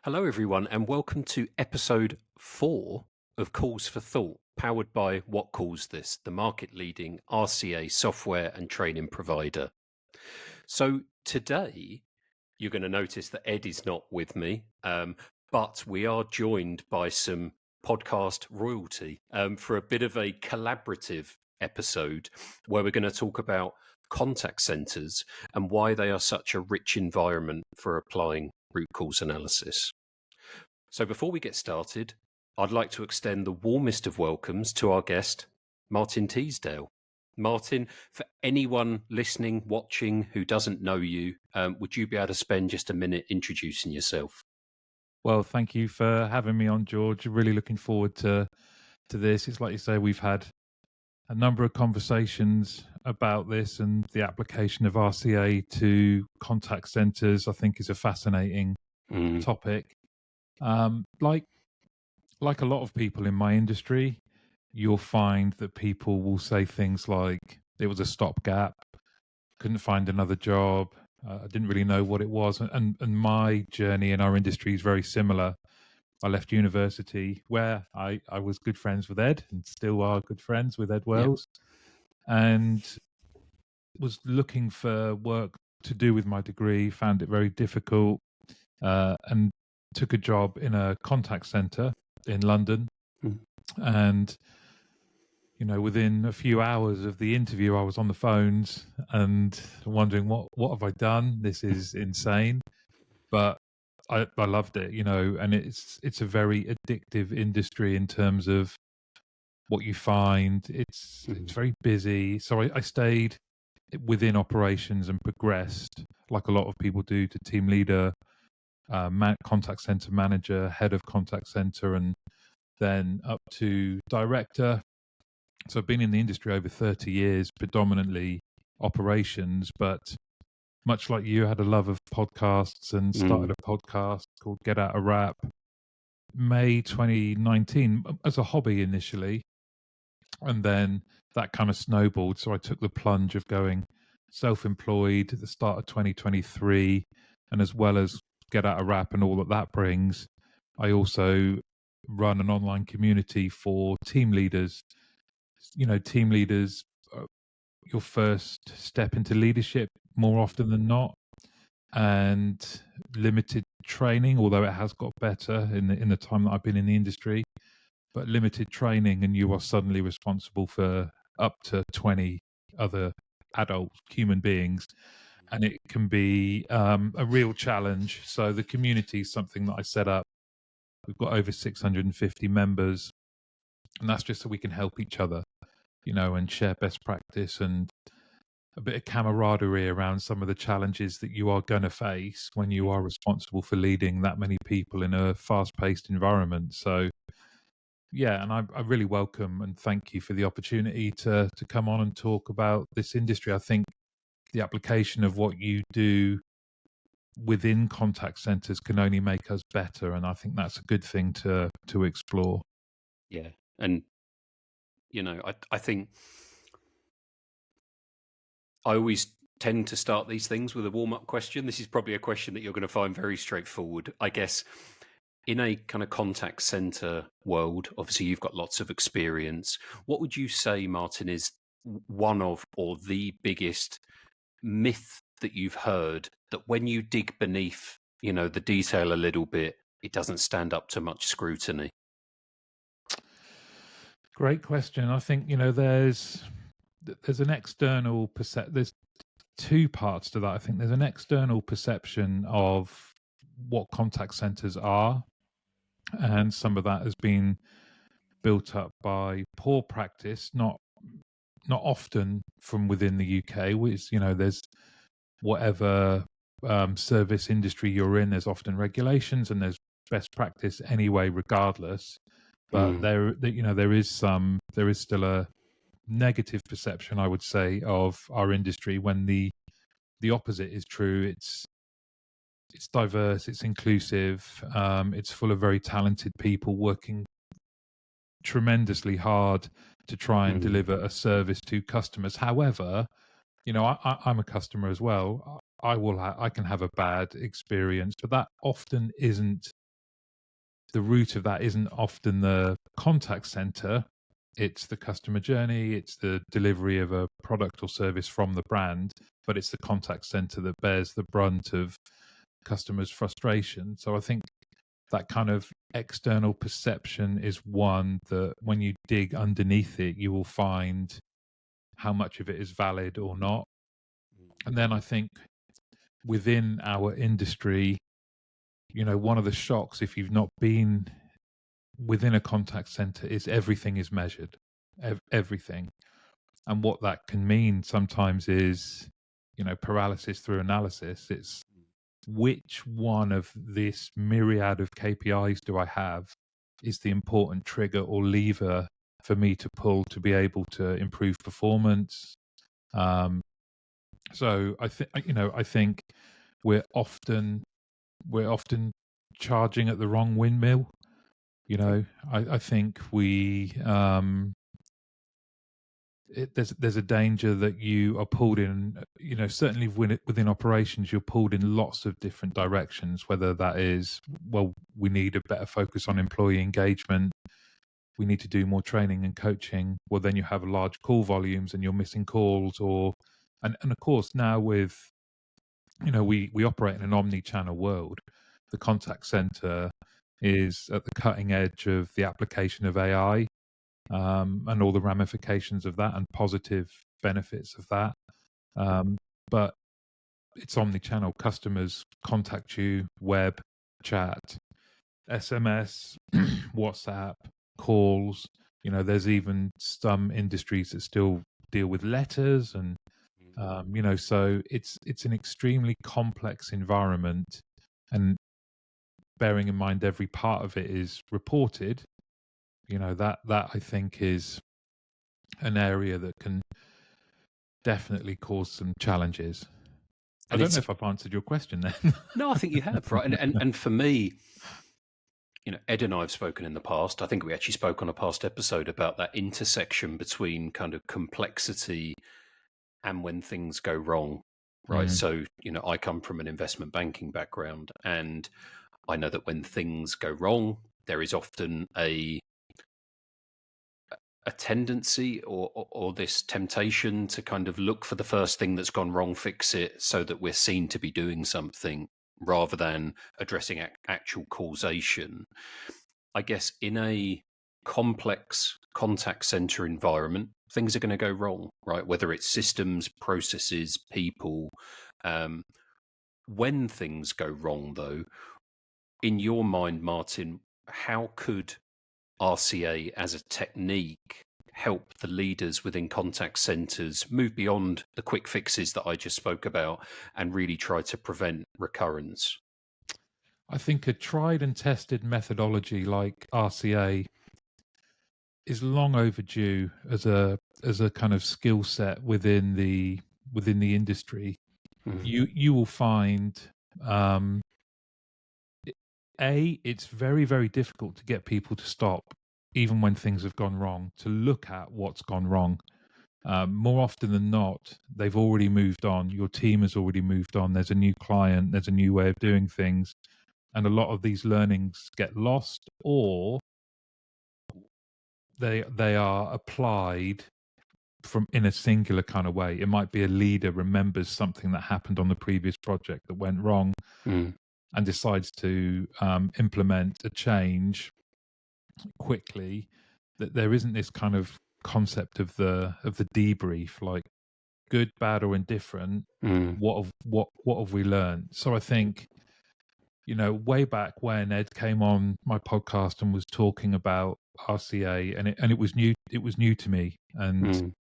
Hello, everyone, and welcome to episode 4 of Calls for Thought, powered by What Calls This, the market leading RCA software and training provider. So, today you're going to notice that Ed is not with me, but we are joined by some podcast royalty for a bit of a collaborative episode where we're going to talk about contact centers and why they are such a rich environment for applying root cause analysis. So before we get started, I'd like to extend the warmest of welcomes to our guest, Martin Teasdale. Martin, for anyone listening, watching who doesn't know you, would you be able to spend just a minute introducing yourself? Well, thank you for having me on, George. Really looking forward to this. It's like you say, we've had a number of conversations about this, and the application of RCA to contact centers, I think, is a fascinating topic. Like a lot of people in my industry, you'll find that people will say things like, "It was a stopgap, couldn't find another job. I didn't really know what it was." And my journey in our industry is very similar. I left university where I was good friends with Ed and still are good friends with Ed Wells, and was looking for work to do with my degree, found it very difficult, and took a job in a contact center in London. And, you know, within a few hours of the interview, I was on the phones and wondering, what have I done? This is insane. But I loved it, you know, and it's a very addictive industry in terms of what you find. It's very busy. So I stayed within operations and progressed, like a lot of people do, to team leader, contact center manager, head of contact center, and then up to director. So I've been in the industry over 30 years, predominantly operations, but much like you, had a love of podcasts and started a podcast called Get Out a Rap, May 2019, as a hobby initially. And then that kind of snowballed. So I took the plunge of going self-employed at the start of 2023. And as well as Get Out a Rap and all that brings, I also run an online community for team leaders. You know, team leaders, your first step into leadership more often than not, and limited training, although it has got better in the time that I've been in the industry, but limited training, and you are suddenly responsible for up to 20 other adult human beings, and it can be a real challenge. So the community is something that I set up. We've got over 650 members, and that's just so we can help each other, you know, and share best practice and a bit of camaraderie around some of the challenges that you are going to face when you are responsible for leading that many people in a fast-paced environment. So, yeah, and I really welcome and thank you for the opportunity to come on and talk about this industry. I think the application of what you do within contact centers can only make us better, and I think that's a good thing to explore. Yeah, and you know, I think I always tend to start these things with a warm-up question. This is probably a question that you're going to find very straightforward, I guess. In a kind of contact center world, obviously you've got lots of experience. What would you say, Martin, is one of or the biggest myth that you've heard that when you dig beneath, you know, the detail a little bit, it doesn't stand up to much scrutiny? Great question. I think, you know, there's an external there's two parts to that. I think there's an external perception of what contact centers are, and some of that has been built up by poor practice, not often from within the UK, which, you know, there's whatever service industry you're in, there's often regulations and there's best practice anyway, regardless. But there is still a negative perception, I would say, of our industry, when the opposite is true. It's diverse, it's inclusive, it's full of very talented people working tremendously hard to try and deliver a service to customers. However, you know, I'm a customer as well. I can have a bad experience, but that often isn't the root of that isn't often the contact center. It's the customer journey, it's the delivery of a product or service from the brand, but it's the contact center that bears the brunt of customers' frustration. So I think that kind of external perception is one that when you dig underneath it, you will find how much of it is valid or not. And then I think within our industry, one of the shocks, if you've not been within a contact center, is everything is measured. Everything. And what that can mean sometimes is, paralysis through analysis. It's which one of this myriad of KPIs do I have is the important trigger or lever for me to pull to be able to improve performance. So I think we're often charging at the wrong windmill. I think there's a danger that you are pulled in, certainly within operations, you're pulled in lots of different directions, whether that is, well, we need a better focus on employee engagement, we need to do more training and coaching. Well, then you have large call volumes and you're missing calls, and of course now with, we operate in an omni-channel world. The contact center is at the cutting edge of the application of AI, and all the ramifications of that and positive benefits of that. But it's omni-channel. Customers contact you, web, chat, SMS, WhatsApp, calls. There's even some industries that still deal with letters, and so it's an extremely complex environment, and bearing in mind every part of it is reported. That I think is an area that can definitely cause some challenges. I don't know if I've answered your question then. No, I think you have, right? And for me, Ed and I have spoken in the past. I think we actually spoke on a past episode about that intersection between kind of complexity and when things go wrong, right? So, I come from an investment banking background, and I know that when things go wrong, there is often a tendency or this temptation to kind of look for the first thing that's gone wrong, fix it, so that we're seen to be doing something rather than addressing actual causation. I guess in a complex contact center environment, things are going to go wrong, right? Whether it's systems, processes, people. When things go wrong, though, in your mind, Martin, how could RCA as a technique help the leaders within contact centers move beyond the quick fixes that I just spoke about and really try to prevent recurrence? I think a tried and tested methodology like RCA is long overdue as a kind of skill set within the industry. You will find it's very, very difficult to get people to stop, even when things have gone wrong, to look at what's gone wrong. More often than not, they've already moved on. Your team has already moved on. There's a new client, there's a new way of doing things. And a lot of these learnings get lost, or they are applied from in a singular kind of way. It might be a leader remembers something that happened on the previous project that went wrong, and decides to implement a change quickly. That there isn't this kind of concept of the debrief, like good, bad, or indifferent. What have we learned? So I think, way back when Ed came on my podcast and was talking about RCA, and it was new to me, and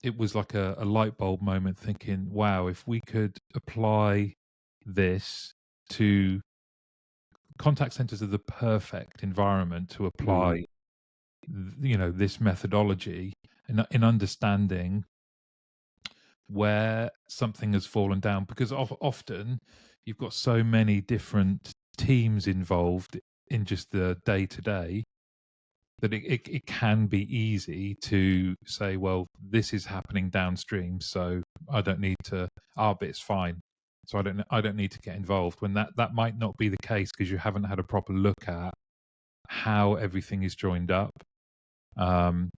it was like a light bulb moment, thinking, wow, if we could apply this to contact centers, are the perfect environment to apply this methodology in understanding where something has fallen down, because often you've got so many different teams involved in just the day-to-day that it can be easy to say, well, this is happening downstream, so I don't need to, our bit's fine, so I don't need to get involved, when that might not be the case, because you haven't had a proper look at how everything is joined up. And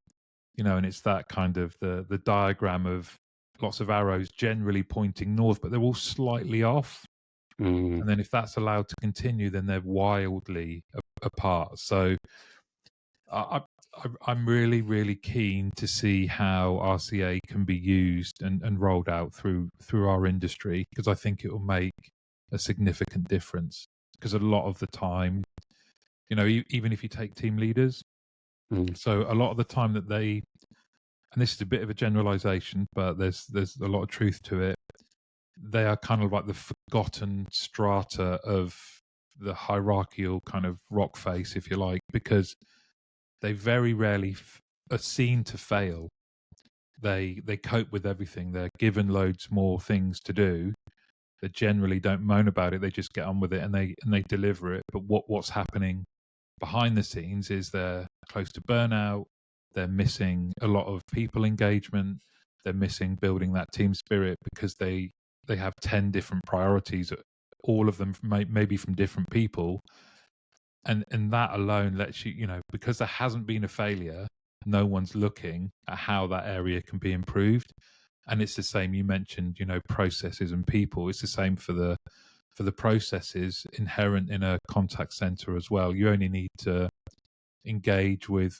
it's that kind of the diagram of lots of arrows generally pointing north, but they're all slightly off. And then if that's allowed to continue, then they're wildly apart. So I'm really, really keen to see how RCA can be used and rolled out through our industry, because I think it will make a significant difference. Because a lot of the time, even if you take team leaders, so a lot of the time that they, and this is a bit of a generalization, but there's a lot of truth to it, they are kind of like the forgotten strata of the hierarchical kind of rock face, if you like, because they very rarely are seen to fail. They cope with everything. They're given loads more things to do. They generally don't moan about it. They just get on with it and they deliver it. But what's happening behind the scenes is they're close to burnout. They're missing a lot of people engagement. They're missing building that team spirit, because they have 10 different priorities, all of them maybe from different people. And that alone lets you, because there hasn't been a failure, no one's looking at how that area can be improved. And it's the same, you mentioned, processes and people. It's the same for the processes inherent in a contact center as well. You only need to engage with,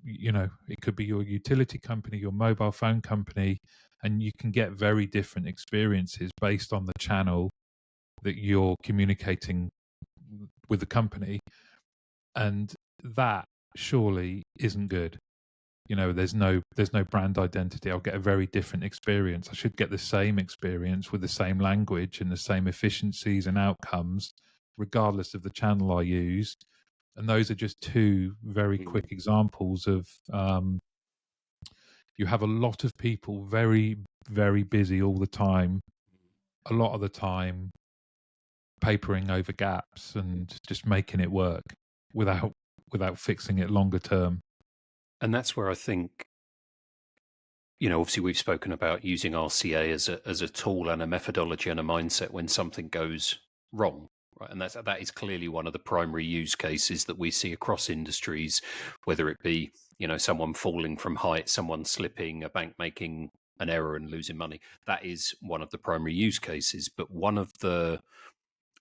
it could be your utility company, your mobile phone company, and you can get very different experiences based on the channel that you're communicating with the company. And that surely isn't good. There's no brand identity. I'll get a very different experience. I should get the same experience with the same language and the same efficiencies and outcomes, regardless of the channel I use. And those are just two very quick examples of you have a lot of people very, very busy all the time, a lot of the time papering over gaps and just making it work without fixing it longer term. And that's where I think, obviously we've spoken about using RCA as a tool and a methodology and a mindset when something goes wrong. Right. And that is clearly one of the primary use cases that we see across industries, whether it be, someone falling from height, someone slipping, a bank making an error and losing money. That is one of the primary use cases. But one of the,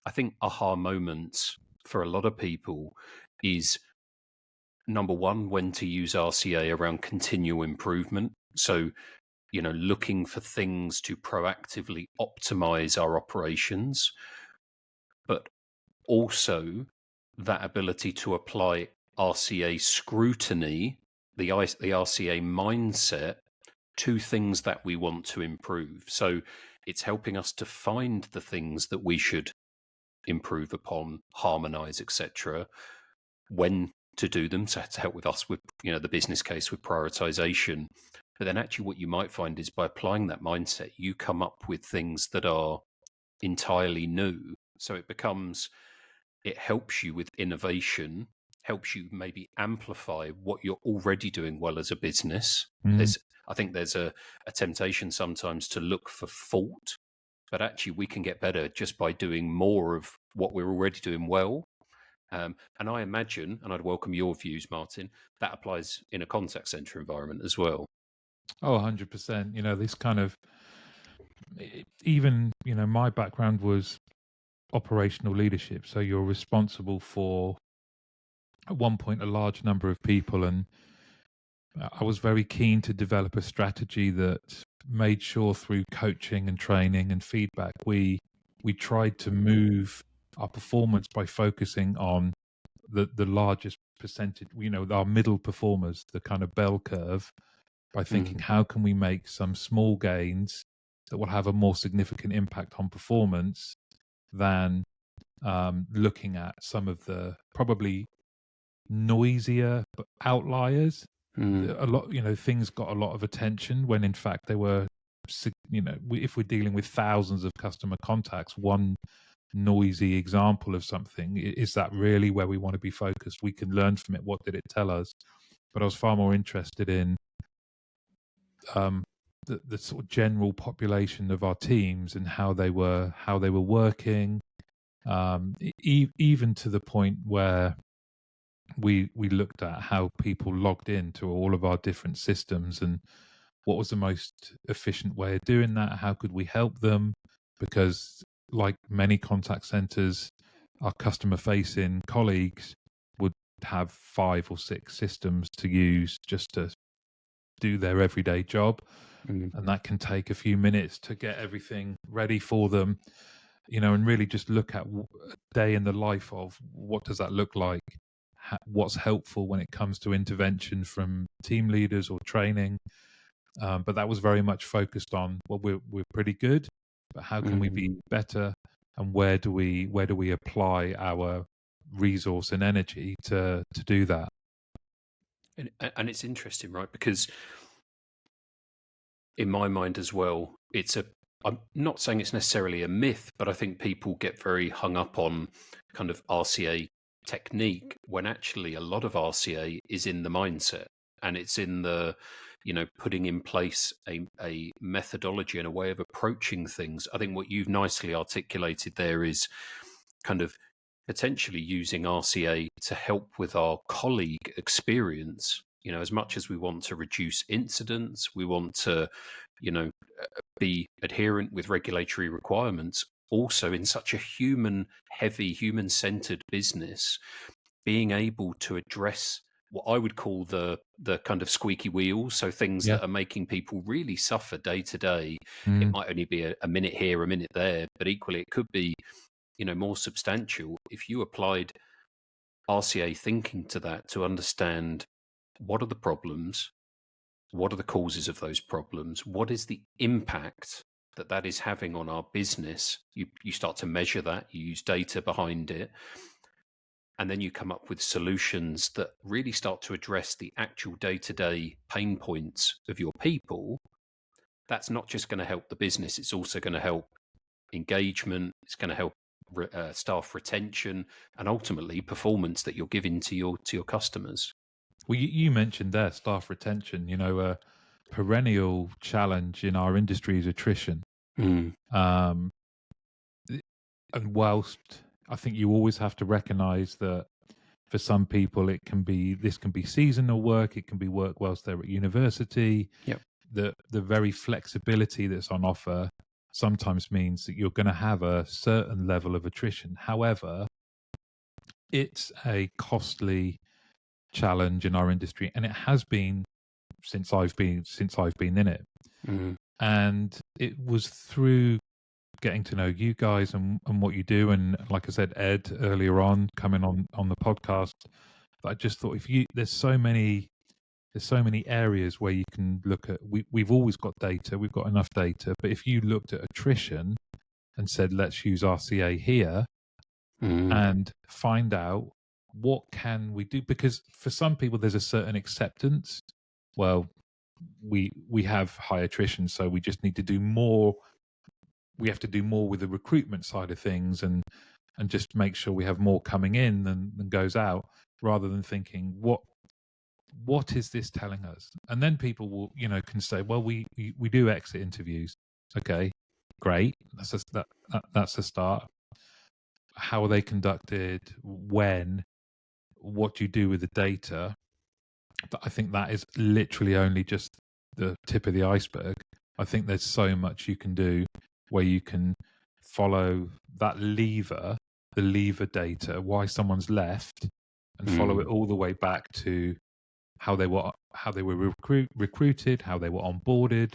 I think, aha moments for a lot of people is, number one, when to use RCA around continual improvement. So, looking for things to proactively optimize our operations, but also that ability to apply RCA scrutiny, the RCA mindset, to things that we want to improve. So it's helping us to find the things that we should improve upon, harmonize, etc., when to do them, so to help with us with the business case with prioritization. But then actually what you might find is by applying that mindset, you come up with things that are entirely new. So it helps you with innovation, helps you maybe amplify what you're already doing well as a business. I think there's a temptation sometimes to look for fault, but actually we can get better just by doing more of what we're already doing well. And I imagine, and I'd welcome your views, Martin, that applies in a contact center environment as well. Oh, 100%. This kind of, even, my background was operational leadership. So you're responsible for, at one point, a large number of people. And I was very keen to develop a strategy that made sure through coaching and training and feedback, we tried to move our performance by focusing on the largest percentage, our middle performers, the kind of bell curve, by thinking how can we make some small gains that will have a more significant impact on performance than looking at some of the probably noisier outliers. A lot, things got a lot of attention when in fact they were, if we're dealing with thousands of customer contacts, one noisy example of something, is that really where we want to be focused? We can learn from it. What did it tell us? But I was far more interested in the sort of general population of our teams and how they were working, even to the point where we looked at how people logged into all of our different systems and what was the most efficient way of doing that. How could we help them? Because like many contact centers, our customer facing colleagues would have 5 or 6 systems to use just to do their everyday job. Mm. And that can take a few minutes to get everything ready for them, and really just look at a day in the life of what does that look like? What's helpful when it comes to intervention from team leaders or training? But that was very much focused on, well, we're pretty good, but how can we be Mm. better? And where do we apply our resource and energy to do that? And it's interesting, right? Because in my mind as well, I'm not saying it's necessarily a myth, but I think people get very hung up on kind of RCA technique when actually a lot of RCA is in the mindset, and it's in the, putting in place a methodology and a way of approaching things. I think what you've nicely articulated there is kind of potentially using RCA to help with our colleague experience. As much as we want to reduce incidents, we want to, be adherent with regulatory requirements. Also, in such a heavy, human centered business, being able to address what I would call the kind of squeaky wheels, so things Yeah. that are making people really suffer day to day. It Mm. might only be a minute here, a minute there, but equally it could be, more substantial if you applied RCA thinking to that to understand what are the problems, what are the causes of those problems, what is the impact that is having on our business. You start to measure that, you use data behind it, and then you come up with solutions that really start to address the actual day-to-day pain points of your people. That's not just going to help the business, it's also going to help engagement, it's going to help staff retention, and ultimately performance that you're giving to your customers. Well, you mentioned there staff retention. A perennial challenge in our industry is attrition. Mm. Um, and whilst I think you always have to recognise that for some people this can be seasonal work, it can be work whilst they're at university. Yep. The very flexibility that's on offer sometimes means that you're going to have a certain level of attrition. However, it's a costly challenge in our industry, and it has been since I've been in it. Mm. And it was through getting to know you guys and what you do, and like I said, Ed earlier on coming on the podcast, that I just thought there's so many areas where you can look at. We've always got data, we've got enough data, but if you looked at attrition and said let's use RCA here and find out what can we do, because for some people there's a certain acceptance. Well, we have high attrition, so we just need to do more. We have to do more with the recruitment side of things and just make sure we have more coming in than goes out, rather than thinking what is this telling us? And then people will can say, well, we do exit interviews. Okay, great, that's a start. How are they conducted? When? What do you do with the data? But I think that is literally only just the tip of the iceberg. I think there's so much you can do where you can follow that lever, the lever data, why someone's left, and follow it all the way back to how they were recruited, how they were onboarded.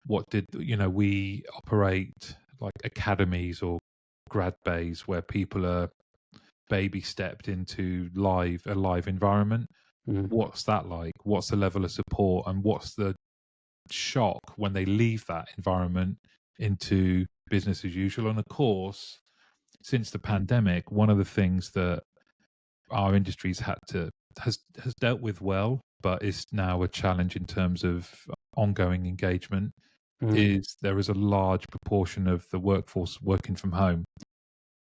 What did we operate like academies or grad bays where people are baby stepped into a live environment. What's that like? What's the level of support, and what's the shock when they leave that environment into business as usual? And of course, since the pandemic, one of the things that our industry's has dealt with well, but is now a challenge in terms of ongoing engagement, is there is a large proportion of the workforce working from home.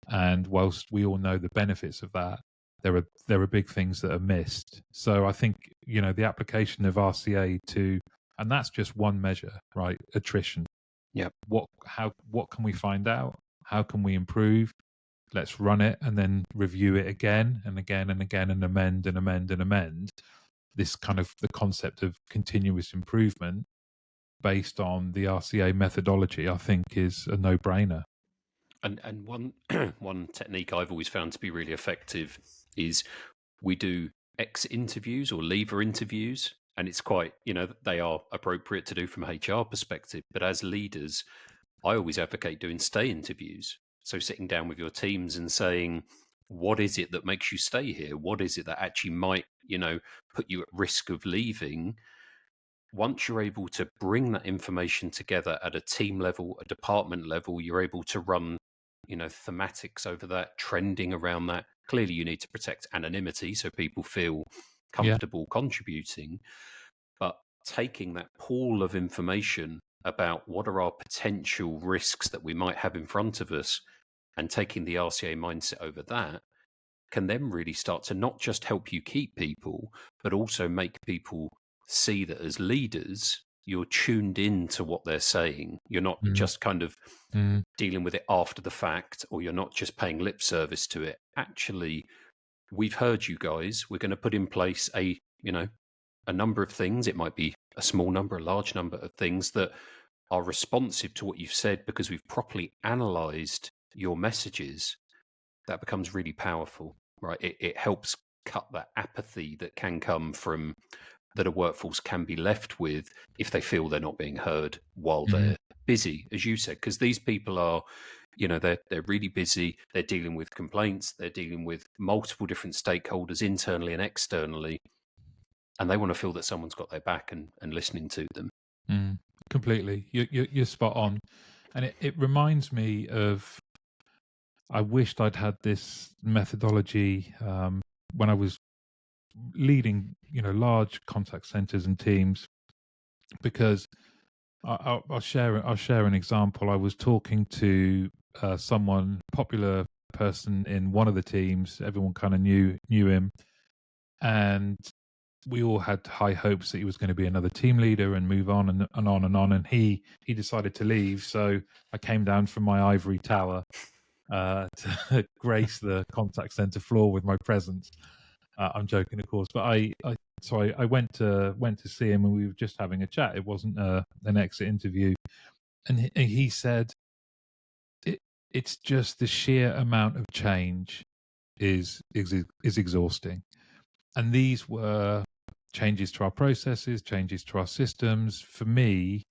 And whilst we all know the benefits of that, there are big things that are missed. So I think the application of RCA and that's just one measure, right? Attrition. Yep. What can we find out? How can we improve? let's run it and then review it again and again and again and amend and amend and amend. This kind of the concept of continuous improvement based on the RCA methodology, I think, is a no-brainer. And one one technique I've always found to be really effective is we do exit interviews or leaver interviews, and it's quite, they are appropriate to do from a HR perspective. But as leaders, I always advocate doing stay interviews. So sitting down with your teams and saying, what is it that makes you stay here? What is it that actually might, put you at risk of leaving? Once you're able to bring that information together at a team level, a department level, you're able to run, thematics over that, trending around that. Clearly, you need to protect anonymity so people feel Yeah. comfortable contributing. But taking that pool of information about what are our potential risks that we might have in front of us and taking the RCA mindset over that can then really start to not just help you keep people, but also make people see that as leaders, you're tuned in to what they're saying. You're not Mm. just kind of Mm. dealing with it after the fact, or you're not just paying lip service to it. Actually, we've heard you guys. We're going to put in place a number of things. It might be a small number, a large number of things that are responsive to what you've said because we've properly analyzed your messages. That becomes really powerful, right? It helps cut that apathy that can come from that a workforce can be left with if they feel they're not being heard while Mm. they're busy, as you said, because these people are, they're really busy. They're dealing with complaints. They're dealing with multiple different stakeholders internally and externally, and they want to feel that someone's got their back and listening to them. Mm. Completely. You're spot on. And it reminds me of, I wished I'd had this methodology when I was leading, large contact centers and teams, because I'll share an example. I was talking to someone, popular person in one of the teams. Everyone kind of knew him, and we all had high hopes that he was going to be another team leader and move on and on and on. And he decided to leave, so I came down from my ivory tower to grace the contact center floor with my presence. I'm joking, of course, but I went to see him, and we were just having a chat. It wasn't an exit interview, and he said, "It's just the sheer amount of change is exhausting." And these were changes to our processes, changes to our systems. For me,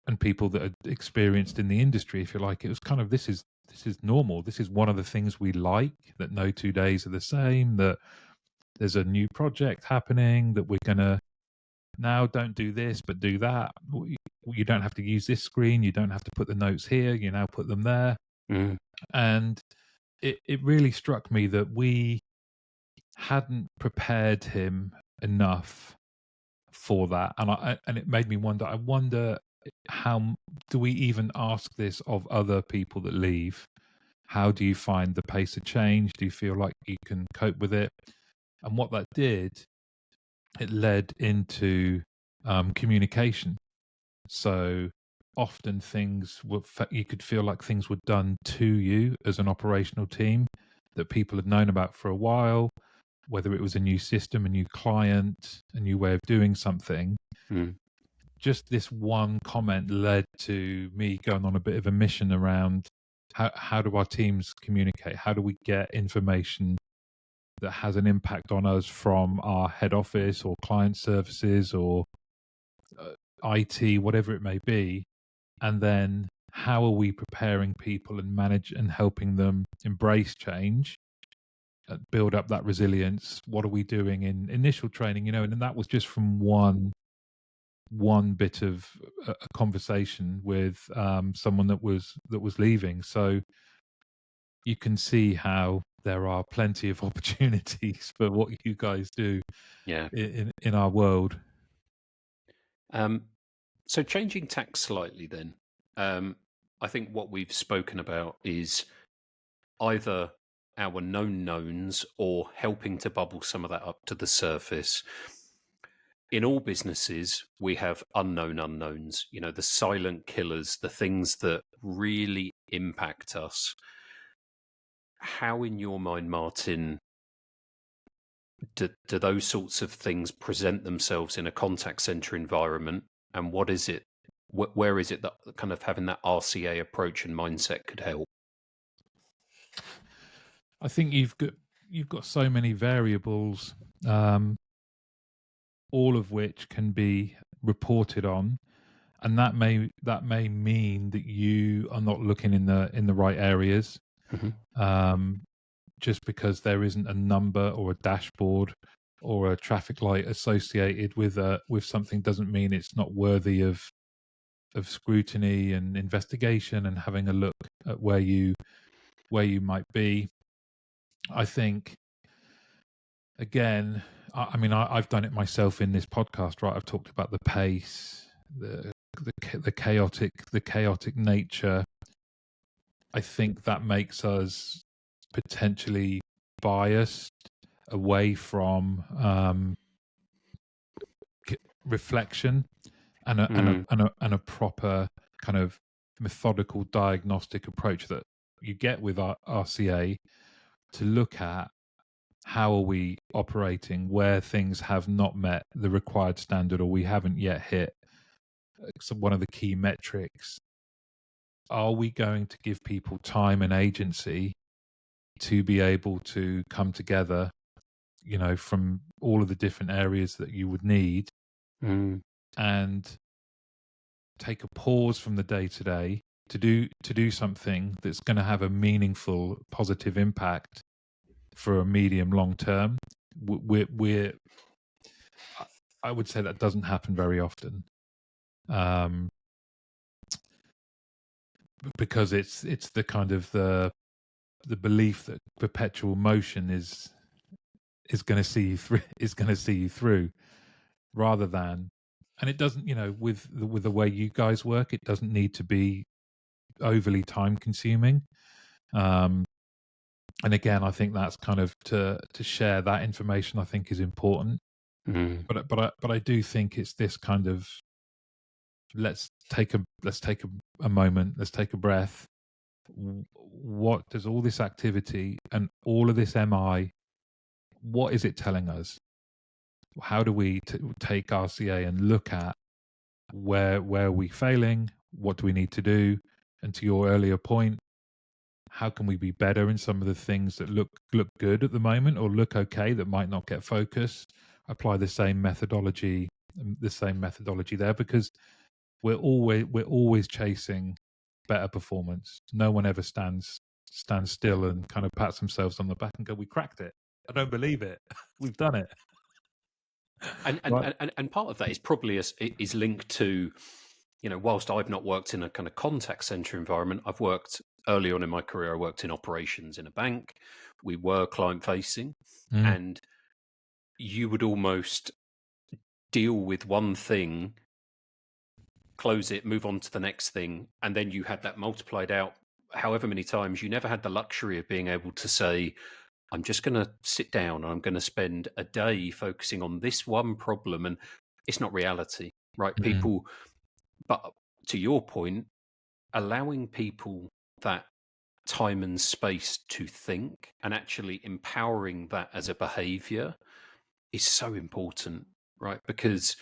and people that are experienced in the industry, if you like, it was kind of, this is normal. This is one of the things we like, that no 2 days are the same, that there's a new project happening, that we're going to now don't do this, but do that. You don't have to use this screen. You don't have to put the notes here. You now put them there. Mm. And it really struck me that we hadn't prepared him enough for that. And it made me wonder, I wonder, how do we even ask this of other people that leave? How do you find the pace of change? Do you feel like you can cope with it? And what that did, it led into communication. So often things were, you could feel like things were done to you as an operational team that people had known about for a while, whether it was a new system, a new client, a new way of doing something. Mm. Just this one comment led to me going on a bit of a mission around how do our teams communicate? How do we get information that has an impact on us from our head office or client services or IT, whatever it may be? And then how are we preparing people and manage and helping them embrace change, build up that resilience? What are we doing in initial training? And that was just from one bit of a conversation with someone that was leaving. So you can see how there are plenty of opportunities for what you guys do in our world. So changing tack slightly then, I think what we've spoken about is either our known knowns or helping to bubble some of that up to the surface. In all businesses, we have unknown unknowns, the silent killers, the things that really impact us. how in your mind, Martin, do those sorts of things present themselves in a contact center environment? And what is it, where is it that kind of having that RCA approach and mindset could help? I think you've got so many variables, all of which can be reported on, and that may mean that you are not looking in the right areas. Just because there isn't a number or a dashboard or a traffic light associated with something doesn't mean it's not worthy of scrutiny and investigation and having a look at where you might be. I think, again, I mean, I've done it myself in this podcast, right? I've talked about the pace, the chaotic nature. I think that makes us potentially biased away from reflection and a proper kind of methodical diagnostic approach that you get with RCA to look at how are we operating where things have not met the required standard or we haven't yet hit one of the key metrics. Are we going to give people time and agency to be able to come together, from all of the different areas that you would need, and take a pause from the day to day to do something that's going to have a meaningful, positive impact for a medium long term? I would say that doesn't happen very often, because it's the kind of the belief that perpetual motion is going to see you through, rather than, and it doesn't, with the way you guys work, it doesn't need to be overly time consuming. And again, I think that's kind of to share that information, I think, is important. But I do think it's this kind of, let's take a moment, let's take a breath. What does all this activity and all of this MI, what is it telling us? How do we take RCA and look at where are we failing? What do we need to do? And to your earlier point, how can we be better in some of the things that look good at the moment or look okay that might not get focus? Apply the same methodology there, because we're always chasing better performance. No one ever stands still and kind of pats themselves on the back and go, "We cracked it. I don't believe it. We've done it." And part of that is probably is linked to, whilst I've not worked in a kind of contact center environment, I've worked early on in my career. I worked in operations in a bank. We were client facing, and you would almost deal with one thing, close it, move on to the next thing, and then you had that multiplied out however many times. You never had the luxury of being able to say, I'm just going to sit down and I'm going to spend a day focusing on this one problem. And it's not reality, right? People, but to your point, allowing people that time and space to think and actually empowering that as a behavior is so important, right? Because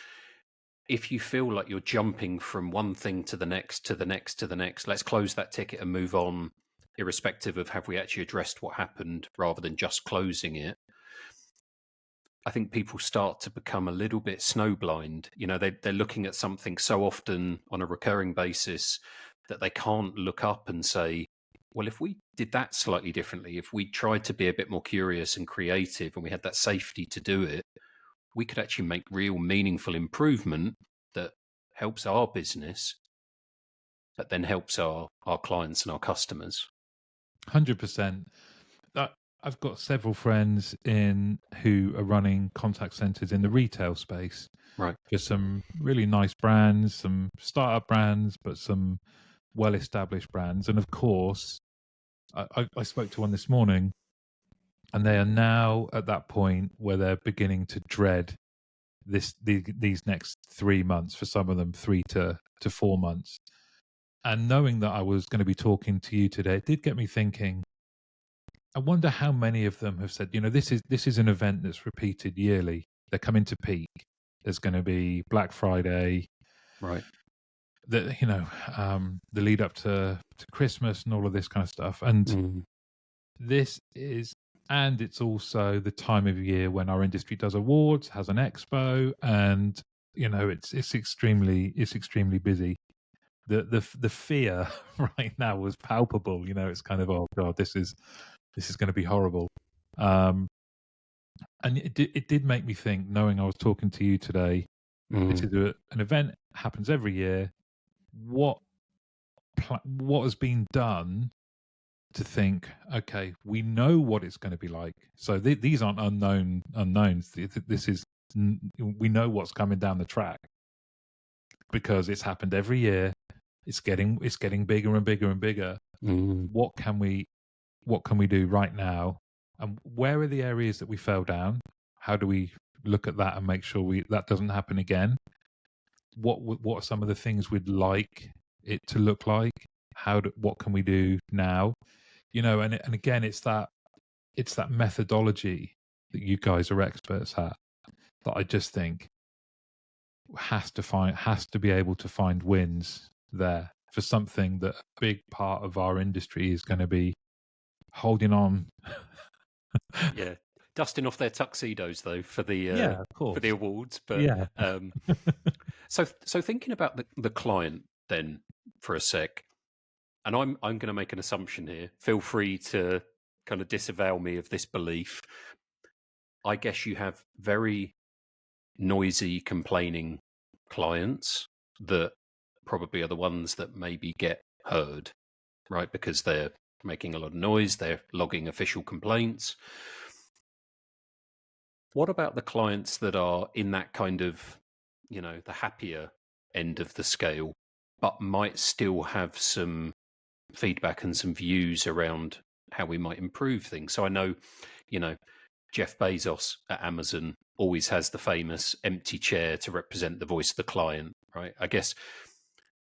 if you feel like you're jumping from one thing to the next, to the next, to the next, let's close that ticket and move on, irrespective of have we actually addressed what happened, rather than just closing it. I think people start to become a little bit snowblind. They're looking at something so often on a recurring basis that they can't look up and say, well, if we did that slightly differently, if we tried to be a bit more curious and creative and we had that safety to do it, we could actually make real meaningful improvement that helps our business, but then helps our clients and our customers. 100%. I've got several friends who are running contact centers in the retail space. Right. For some really nice brands, some startup brands, but some well-established brands. And of course, I spoke to one this morning, and they are now at that point where they're beginning to dread these next 3 months, for some of them 3 to 4 months. And knowing that I was going to be talking to you today, it did get me thinking, I wonder how many of them have said, this is an event that's repeated yearly. They're coming to peak. There's going to be Black Friday, Right. the the lead up to Christmas and all of this kind of stuff. And Mm. it's also the time of year when our industry does awards, has an expo, and it's extremely busy. The fear right now was palpable. It's kind of, oh god, this is going to be horrible. And it did make me think, knowing I was talking to you today. This is an event, happens every year. What has been done to think, okay, we know what it's going to be like. So these aren't unknowns. This is, we know what's coming down the track because it's happened every year. It's getting bigger and bigger and bigger. What can we do right now? And where are the areas that we fell down? How do we look at that and make sure that doesn't happen again? What are some of the things we'd like it to look like? What can we do now? And again, it's that methodology that you guys are experts at that I just think has to be able to find wins there for something that a big part of our industry is going to be holding on. Yeah, dusting off their tuxedos though for the of course, for the awards. But yeah. so thinking about the client then for a sec, and I'm going to make an assumption here. Feel free to kind of disavow me of this belief. I guess you have very noisy, complaining clients that probably are the ones that maybe get heard, right? Because they're making a lot of noise, they're logging official complaints. What about the clients that are in that kind of, the happier end of the scale, but might still have some feedback and some views around how we might improve things? So I know, Jeff Bezos at Amazon always has the famous empty chair to represent the voice of the client, right? I guess,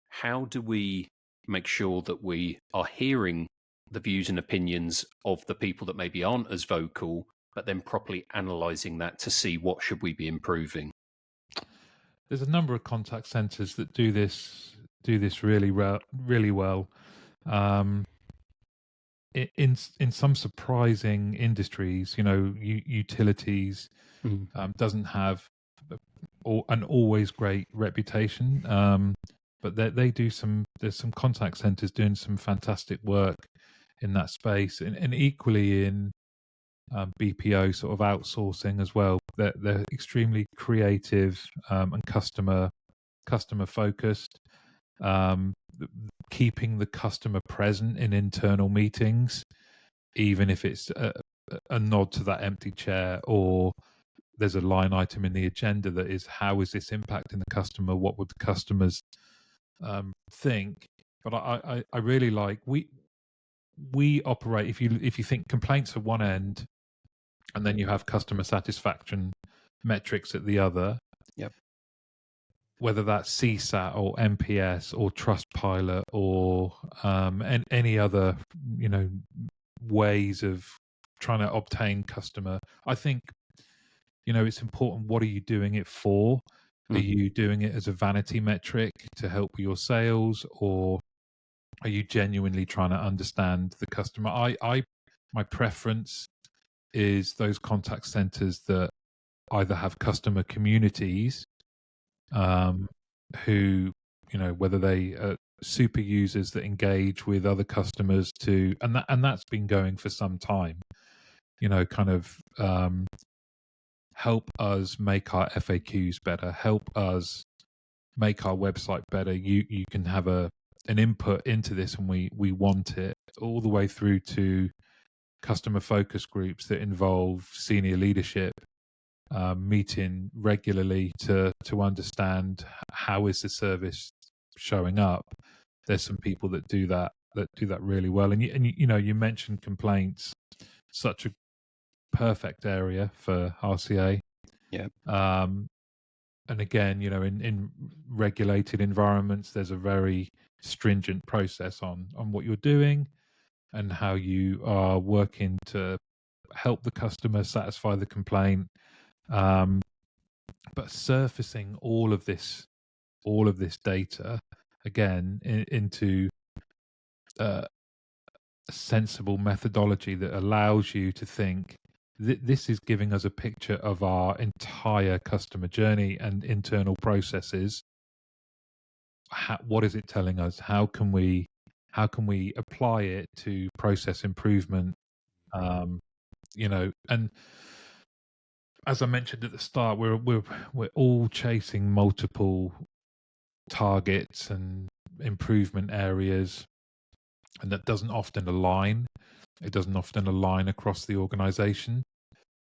how do we make sure that we are hearing the views and opinions of the people that maybe aren't as vocal, but then properly analysing that to see what should we be improving? There's a number of contact centers that do this really well. In some surprising industries, utilities doesn't have an always great reputation, but they do there's some contact centers doing some fantastic work in that space, and equally in BPO sort of outsourcing as well. They're extremely creative and customer focused. Keeping the customer present in internal meetings, even if it's a nod to that empty chair, or there's a line item in the agenda that is, how is this impacting the customer? What would the customers think? But I really like, we operate, if you think complaints at one end and then you have customer satisfaction metrics at the other. Yep. Whether that's CSAT or NPS or Trustpilot or any other, ways of trying to obtain customer. I think, it's important. What are you doing it for? Are you doing it as a vanity metric to help your sales, or are you genuinely trying to understand the customer? My preference is those contact centers that either have customer communities, who, whether they are super users that engage with other customers and that's been going for some time, kind of help us make our FAQs better, help us make our website better. You can have an input into this, and we want it, all the way through to customer focus groups that involve senior leadership meeting regularly to understand how is the service showing up. There's some people that do that really well, and you mentioned complaints, such a perfect area for RCA. Yeah. And again, in regulated environments, there's a very stringent process on what you're doing. and how you are working to help the customer satisfy the complaint, but surfacing all of this data again into a sensible methodology that allows you to think this is giving us a picture of our entire customer journey and internal processes. What is it telling us? How can we apply it to process improvement? And as I mentioned at the start, we're all chasing multiple targets and improvement areas, and that doesn't often align. It doesn't often align across the organization,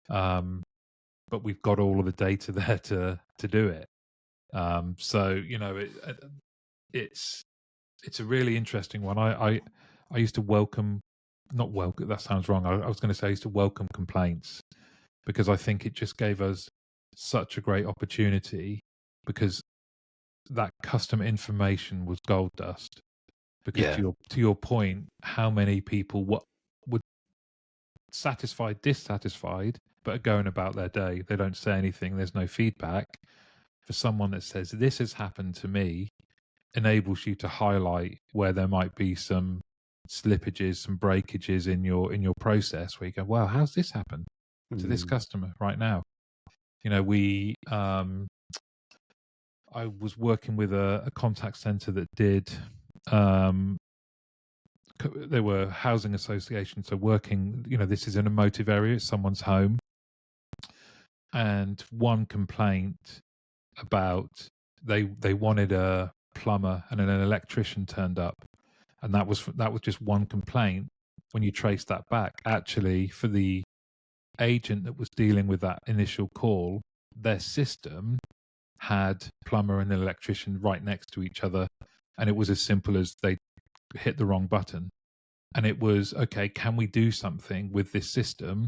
but we've got all of the data there to do it. So it's a really interesting one. I used to not welcome. That sounds wrong. I was going to say I used to welcome complaints, because I think it just gave us such a great opportunity, because that customer information was gold dust. Because Yeah. to your point, how many people would satisfied, dissatisfied, but are going about their day? They don't say anything. There's no feedback. For someone that says this has happened to me, enables you to highlight where there might be some slippages, some breakages in your process, where you go, "Wow, how's this happen to this customer right now?" I was working with a contact center that did. They were housing associations, so working. This is an emotive area; it's someone's home, and one complaint about they wanted a plumber and an electrician turned up, and that was just one complaint. When you trace that back, actually, for the agent that was dealing with that initial call, their system had plumber and an electrician right next to each other, and it was as simple as they hit the wrong button. And it was, okay, can we do something with this system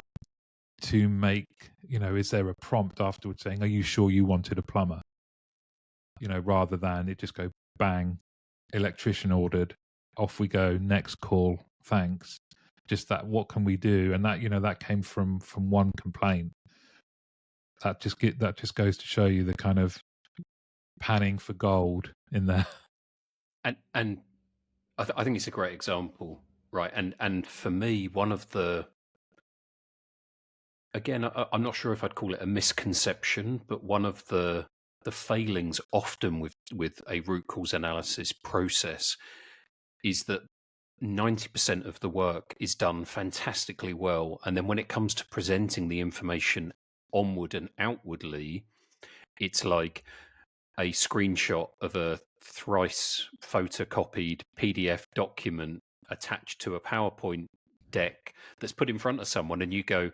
to make, is there a prompt afterwards saying, are you sure you wanted a plumber? Rather than it just go bang, electrician ordered, off we go, next call, thanks. Just that, what can we do? And that, that came from one complaint. That just goes to show you the kind of panning for gold in there. And I think it's a great example, right? And for me, one of the, again, I'm not sure if I'd call it a misconception, but one of the failings often with a root cause analysis process is that 90% of the work is done fantastically well, and then when it comes to presenting the information onward and outwardly, it's like a screenshot of a thrice photocopied PDF document attached to a PowerPoint deck that's put in front of someone, and you go,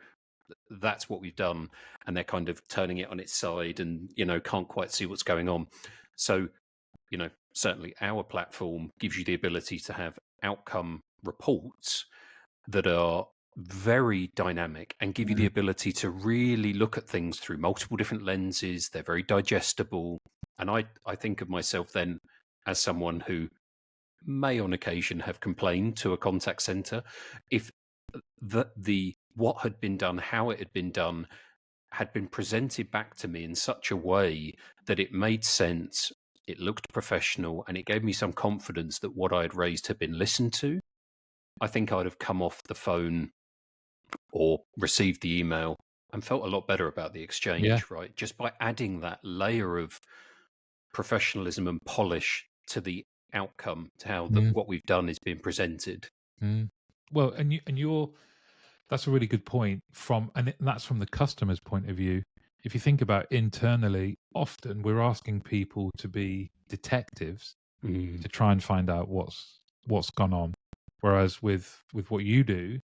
that's what we've done, and they're kind of turning it on its side and can't quite see what's going on. So certainly our platform gives you the ability to have outcome reports that are very dynamic and give you the ability to really look at things through multiple different lenses. They're very digestible. And I think of myself then as someone who may on occasion have complained to a contact center if the what had been done, how it had been done, had been presented back to me in such a way that it made sense, it looked professional, and it gave me some confidence that what I had raised had been listened to. I think I'd have come off the phone or received the email and felt a lot better about the exchange, right? Just by adding that layer of professionalism and polish to the outcome, to how what we've done is being presented. Well, and you're that's a really good point and that's from the customer's point of view. If you think about internally, often we're asking people to be detectives to try and find out what's gone on. Whereas with what you do,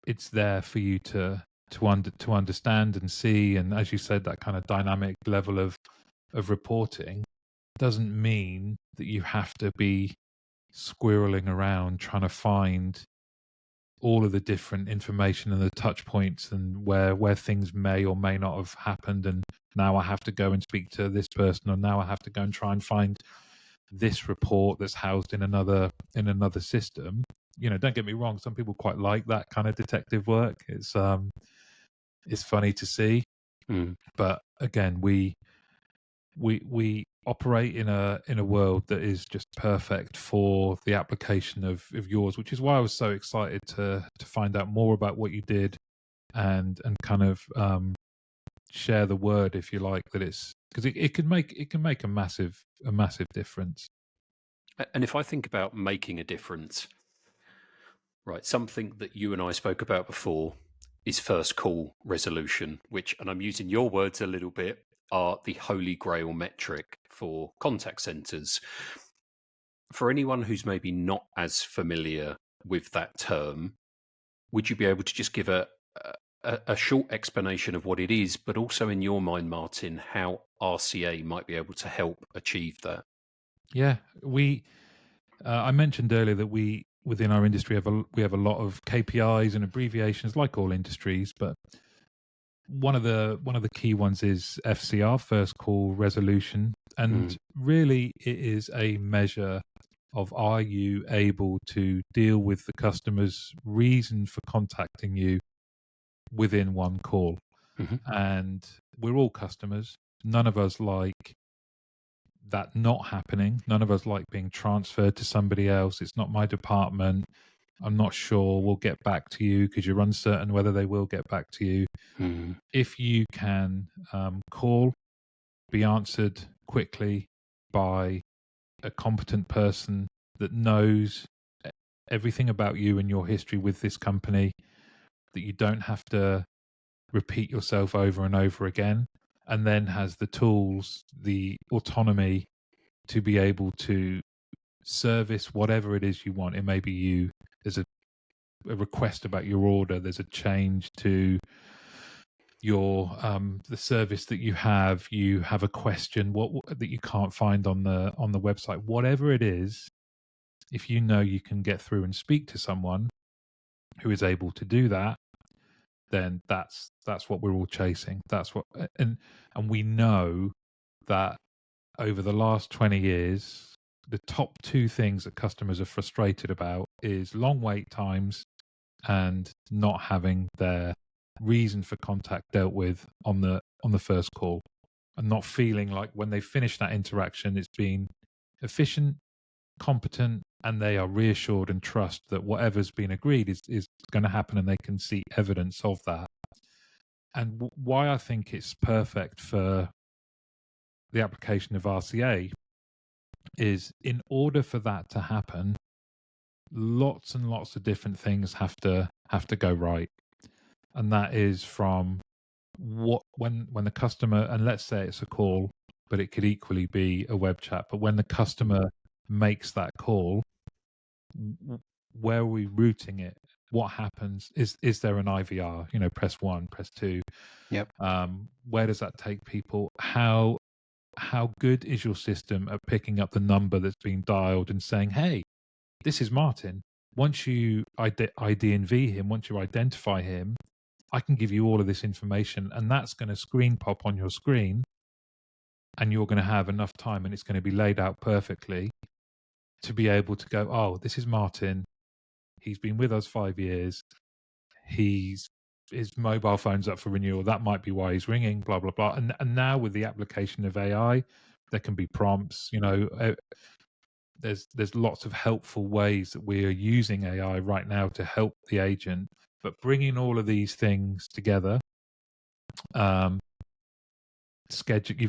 it's there for you to understand and see. And as you said, that kind of dynamic level of reporting doesn't mean that you have to be squirreling around trying to find all of the different information and the touch points and where things may or may not have happened, and now I have to go and speak to this person, or now I have to go and try and find this report that's housed in another system. don't get me wrong, some people quite like that kind of detective work. It's funny to see, Mm. but again, we operate in a world that is just perfect for the application of yours, which is why I was so excited to find out more about what you did and kind of share the word, if you like, that it's because it can make a massive difference. And if I think about making a difference, right, something that you and I spoke about before is first call resolution, which, and I'm using your words a little bit, are the holy grail metric for contact centers. For anyone who's maybe not as familiar with that term, would you be able to just give a short explanation of what it is, but also in your mind, Martin, how RCA might be able to help achieve that? Yeah, I mentioned earlier that we within our industry have a lot of KPIs and abbreviations, like all industries, but one of the key ones is FCR, first call resolution, and really it is a measure of, are you able to deal with the customer's reason for contacting you within one call. Mm-hmm. And we're all customers. None of us like that not happening. None of us like being transferred to somebody else. It's not my department. I'm not sure. We'll get back to you, because you're uncertain whether they will get back to you. Mm-hmm. If you can call, be answered quickly by a competent person that knows everything about you and your history with this company, that you don't have to repeat yourself over and over again, and then has the tools, the autonomy to be able to service whatever it is you want. It may be there's a request about your order, there's a change to your the service that you have a question what that you can't find on the website, whatever it is. If you know you can get through and speak to someone who is able to do that, then that's what we're all chasing. That's what, and we know that over the last 20 years, the top two things that customers are frustrated about is long wait times and not having their reason for contact dealt with on the first call, and not feeling like when they finish that interaction it's been efficient, competent, and they are reassured and trust that whatever's been agreed is going to happen, and they can see evidence of that. And why I think it's perfect for the application of RCA is, in order for that to happen, lots and lots of different things have to go right. And that is from when the customer, and let's say it's a call, but it could equally be a web chat, but when the customer makes that call, where are we routing it? What happens? Is there an IVR? Press 1, press 2. Yep. Where does that take people? How good is your system at picking up the number that's being dialed and saying, hey, this is Martin. Once you ID and V him, once you identify him, I can give you all of this information, and that's going to screen pop on your screen, and you're going to have enough time, and it's going to be laid out perfectly to be able to go, oh, this is Martin. He's been with us 5 years. His mobile phone's up for renewal. That might be why he's ringing, blah, blah, blah. And now with the application of AI, there can be prompts, there's lots of helpful ways that we are using AI right now to help the agent. But bringing all of these things together, you've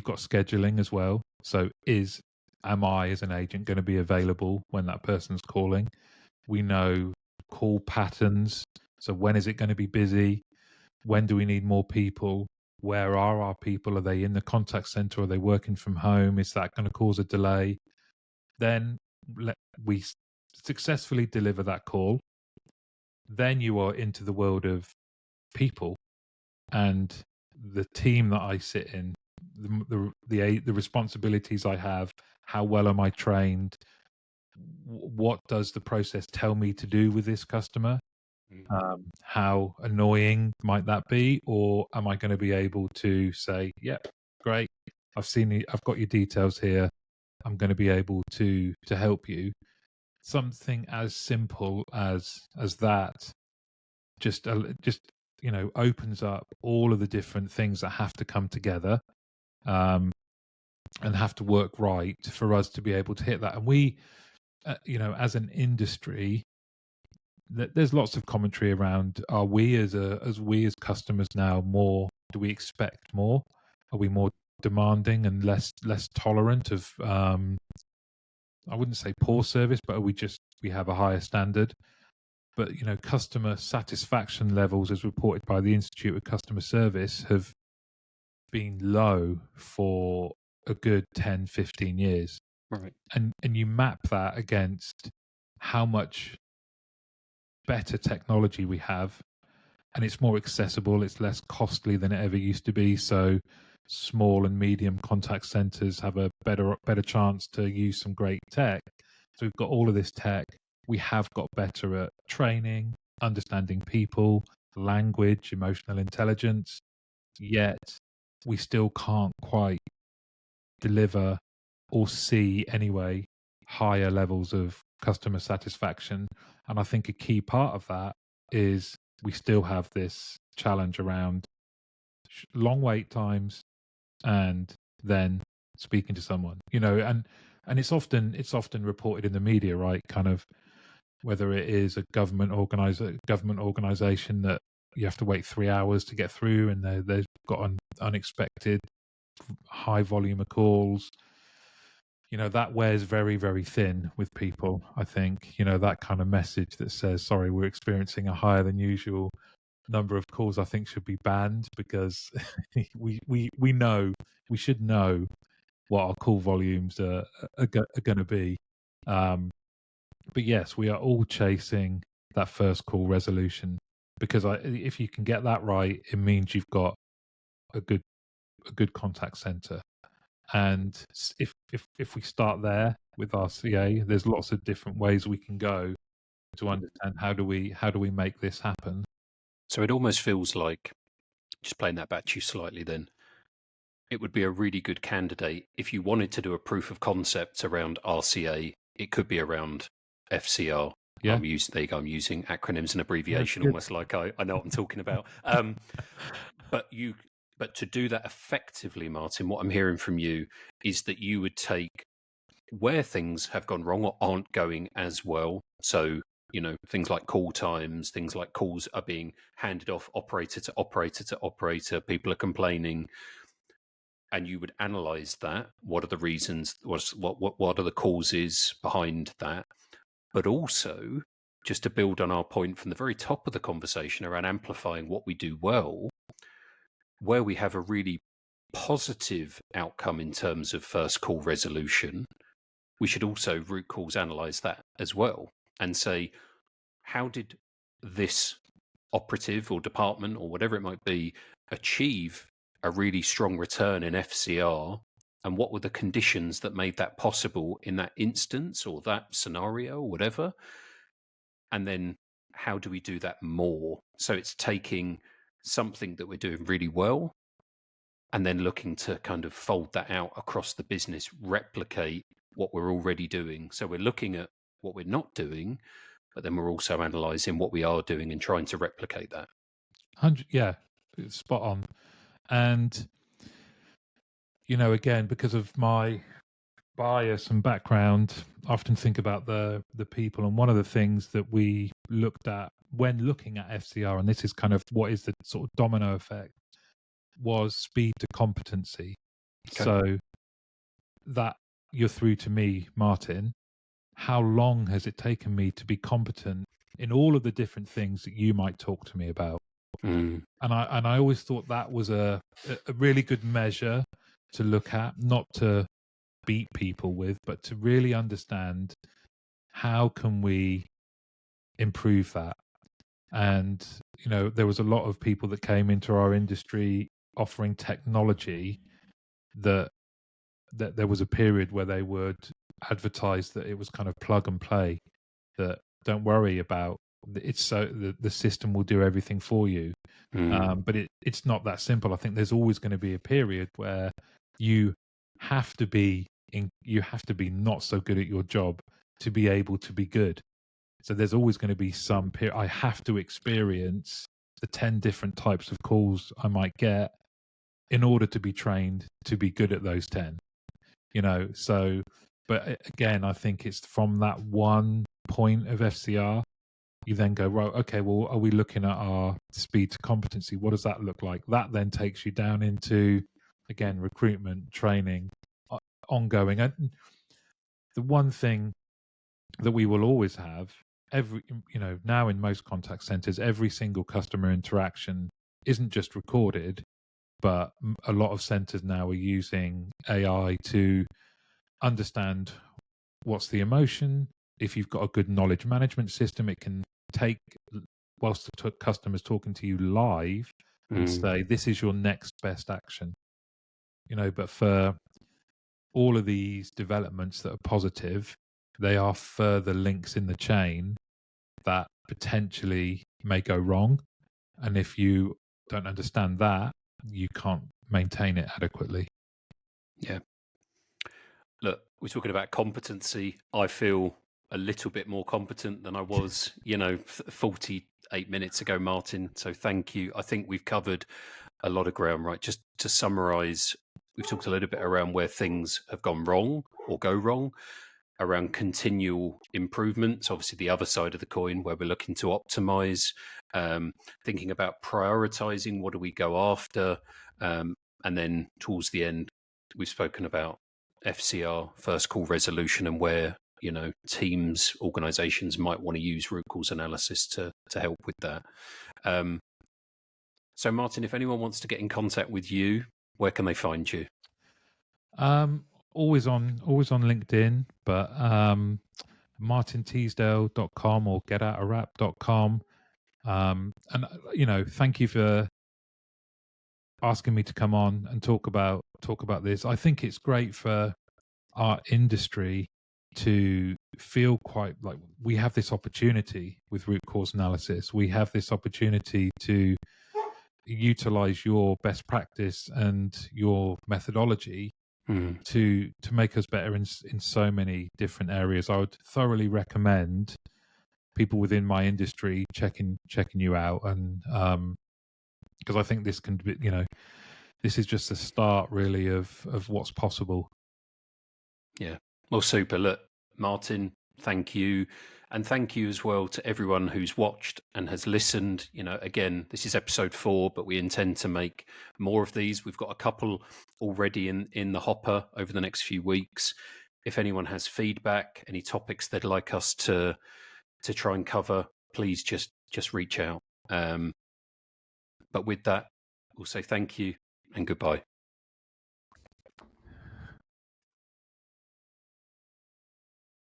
got scheduling as well. So am I as an agent going to be available when that person's calling? We know call patterns. So when is it going to be busy? When do we need more people? Where are our people? Are they in the contact center? Are they working from home? Is that going to cause a delay? Then we successfully deliver that call. Then you are into the world of people, and the team that I sit in, the responsibilities I have. How well am I trained? What does the process tell me to do with this customer? How annoying might that be? Or am I going to be able to say, yep, great, I've got your details here, I'm going to be able to help you. something as simple as that just opens up all of the different things that have to come together, um, and have to work right for us to be able to hit that. And we, as an industry, there's lots of commentary around: are we as customers now more? Do we expect more? Are we more demanding and less tolerant of? I wouldn't say poor service, but we have a higher standard. But customer satisfaction levels, as reported by the Institute of Customer Service, have been low for a good 10, 15 years. Right. And you map that against how much better technology we have, and it's more accessible, it's less costly than it ever used to be. So small and medium contact centers have a better chance to use some great tech. So we've got all of this tech. We have got better at training, understanding people, language, emotional intelligence, yet we still can't quite deliver or see anyway higher levels of customer satisfaction. And I think a key part of that is we still have this challenge around long wait times and then speaking to someone, and it's often reported in the media, right? Kind of whether it is a government organization that you have to wait 3 hours to get through, and they've got an unexpected high volume of calls. That wears very, very thin with people. I think, that kind of message that says, sorry, we're experiencing a higher than usual number of calls, I think should be banned, because we know, we should know what our call volumes are going to be. But yes, we are all chasing that first call resolution, because if you can get that right, it means you've got a good contact center. And if we start there with RCA, there's lots of different ways we can go to understand how do we make this happen. So it almost feels like, just playing that back to you slightly then, it would be a really good candidate if you wanted to do a proof of concept around RCA. It could be around FCR. Yeah. I'm using acronyms and abbreviation, almost like I know what I'm talking about. But to do that effectively, Martin, what I'm hearing from you is that you would take where things have gone wrong or aren't going as well. So, things like call times, things like calls are being handed off operator to operator to operator, people are complaining, and you would analyze that. What are the reasons? What are the causes behind that? But also, just to build on our point from the very top of the conversation around amplifying what we do well, where we have a really positive outcome in terms of first call resolution, we should also root cause analyze that as well and say, how did this operative or department or whatever it might be achieve a really strong return in FCR, and what were the conditions that made that possible in that instance or that scenario or whatever? And then how do we do that more? So it's taking something that we're doing really well and then looking to kind of fold that out across the business, replicate what we're already doing. So we're looking at what we're not doing, but then we're also analysing what we are doing and trying to replicate that. Yeah, spot on. And, again, because of my bias and background, I often think about the people. And one of the things that we looked at when looking at FCR, and this is kind of what is the sort of domino effect, was speed to competency. Okay. So that you're through to me, Martin. How long has it taken me to be competent in all of the different things that you might talk to me about? And I always thought that was a really good measure to look at, not to beat people with, but to really understand how can we improve that. And there was a lot of people that came into our industry offering technology that there was a period where they would advertise that it was kind of plug and play, that don't worry about it's, so the system will do everything for you. But it's not that simple. I think there's always going to be a period where you have to be not so good at your job to be able to be good. So there's always going to be some period I have to experience the 10 different types of calls I might get in order to be trained to be good at those 10. So, but again, I think it's from that one point of FCR, you then go, right, okay, well, are we looking at our speed to competency? What does that look like? That then takes you down into, again, recruitment, training, ongoing. And the one thing that we will always have, now in most contact centers, every single customer interaction isn't just recorded, but a lot of centers now are using AI to understand what's the emotion. If you've got a good knowledge management system, it can take, whilst the customer's talking to you live, and say, this is your next best action. But for all of these developments that are positive, they are further links in the chain that potentially may go wrong. And if you don't understand that, you can't maintain it adequately. Yeah. Look, we're talking about competency. I feel a little bit more competent than I was, 48 minutes ago, Martin. So thank you. I think we've covered a lot of ground, right? Just to summarize, we've talked a little bit around where things have gone wrong or go wrong, around continual improvements, obviously the other side of the coin where we're looking to optimize, thinking about prioritizing, what do we go after? And then towards the end, we've spoken about FCR, first call resolution, and where teams, organizations might want to use root cause analysis to help with that. So Martin, if anyone wants to get in contact with you, where can they find you? Always on LinkedIn, but martinteasdale.com or getoutofrap.com. And thank you for asking me to come on and talk about this. I think it's great for our industry to feel quite like we have this opportunity with root cause analysis. We have this opportunity to utilize your best practice and your methodology to make us better in so many different areas. I would thoroughly recommend people within my industry checking you out, and because I think this can be, this is just the start really of what's possible. Yeah. Well, super. Look, Martin, thank you. And thank you as well to everyone who's watched and has listened. Again, this is episode 4, but we intend to make more of these. We've got a couple already in the hopper over the next few weeks. If anyone has feedback, any topics they'd like us to try and cover, please just reach out. But with that, we'll say thank you and goodbye.